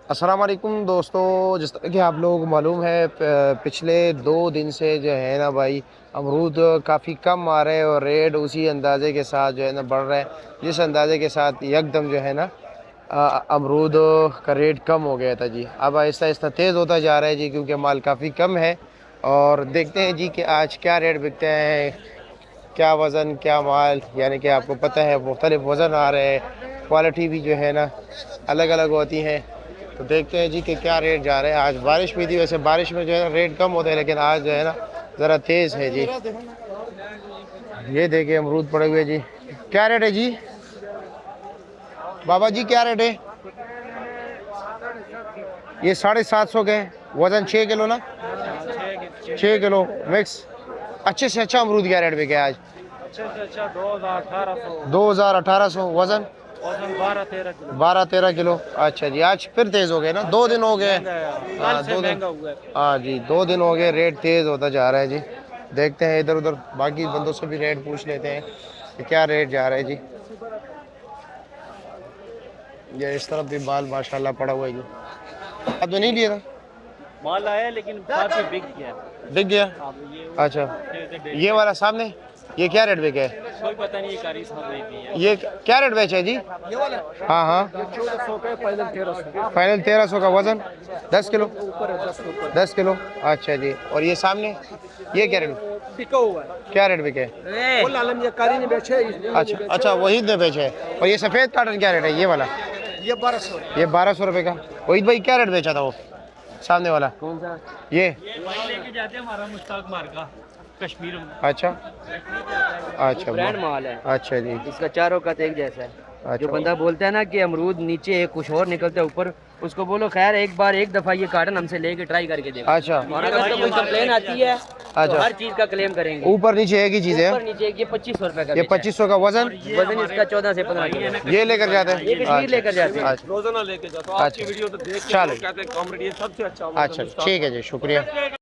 अस्सलाम वालेकुम दोस्तों, जिस तरह कि आप लोगों को मालूम है पिछले 2 दिन से जो है ना भाई अमरूद काफ़ी कम आ रहे हैं और रेट उसी अंदाजे के साथ जो है ना बढ़ रहा है। जिस अंदाजे के साथ एकदम जो है ना अमरूद का रेट कम हो गया था जी, अब आहिस्ता आहिस्ता तेज़ होता जा रहा है जी, क्योंकि माल काफ़ी कम है। और देखते हैं जी कि आज क्या रेट बिकते हैं, क्या वज़न क्या माल, यानी कि आपको पता है मुख्तलिफ वज़न आ रहे हैं, क्वालिटी भी जो है ना अलग अलग होती हैं। तो देखते हैं जी कि क्या रेट जा रहे हैं। आज बारिश भी थी, वैसे बारिश में जो है ना रेट कम होते हैं, लेकिन आज जो है ना ज़रा तेज़ है जी। ये देखिए अमरूद पड़े हुए जी। क्या रेट है जी बाबा जी, क्या रेट है? ये 750 के हैं। वज़न 6 किलो ना, 6 किलो मिक्स। अच्छे से अच्छा अमरूद क्या रेट पे क्या आज? अच्छा 2018 2800। वज़न 12-13 किलो। अच्छा जी, आज फिर तेज़ हो गए ना, 2 दिन हो गए। हाँ 2 दिन, हाँ जी 2 दिन हो गए, रेट तेज़ होता जा रहा है जी। देखते हैं इधर उधर बाकी बंदों से भी रेट पूछ लेते हैं कि क्या रेट जा रहा है जी। ये इस तरफ भी माल माशाल्लाह पड़ा हुआ है जी। अब तो नहीं लिया था, माल आया लेकिन काफी बिक गया। बिक गया। अच्छा, ये वाला सामने ये क्या रेट बेचा है? कोई पता नहीं, ये कारी साहब नहीं दी है। ये क्या रेट बेचा है जी? हाँ हाँ, 1400 का फाइनल 1300 फाइनल 1300 का। वज़न 10 किलो। 10 किलो। अच्छा जी, और ये सामने ये क्या रेट, बिका हुआ है। क्या रेट बिके है? वो लालम ये कारी ने बेचे। अच्छा अच्छा, वही ने बेचे है। और ये सफ़ेद काटन क्या रेट है ये वाला? ये 1200। ये 1200 रुपये का। वहीद भाई क्या रेट बेचा था वो सामने वाला? कौन सा? ये लेके जाते हैं हमारा मुश्ताक मार का कश्मीर में। अच्छा अच्छा, ब्रांड माल है। अच्छा जी। इसका चारों का एक जैसा है। जो अच्छा बंदा बोलता है ना कि अमरूद नीचे एक कुछ और निकलता है ऊपर, उसको बोलो खैर एक दफा ये कार्टन हमसे लेके ट्राई करके देखो। अच्छा हमारे पास तो कोई कंप्लेन आती है तो अच्छा, हर चीज का क्लेम करेंगे। ऊपर नीचे एक ही चीज़ है। ऊपर नीचे ये 2500 रुपए का ये बेचा है। 2500 का। वज़न वजन इसका 14 से 15 किलो। ये लेकर जाते हैं? ये कश्मीर लेकर जाते हैं। अच्छा रोजाना लेके जाता हूँ। अच्छा। आपकी वीडियो तो देख के चलो। लोग कहते हैं कॉमेडी सबसे अच्छा। अच्छा ठीक है जी, शुक्रिया।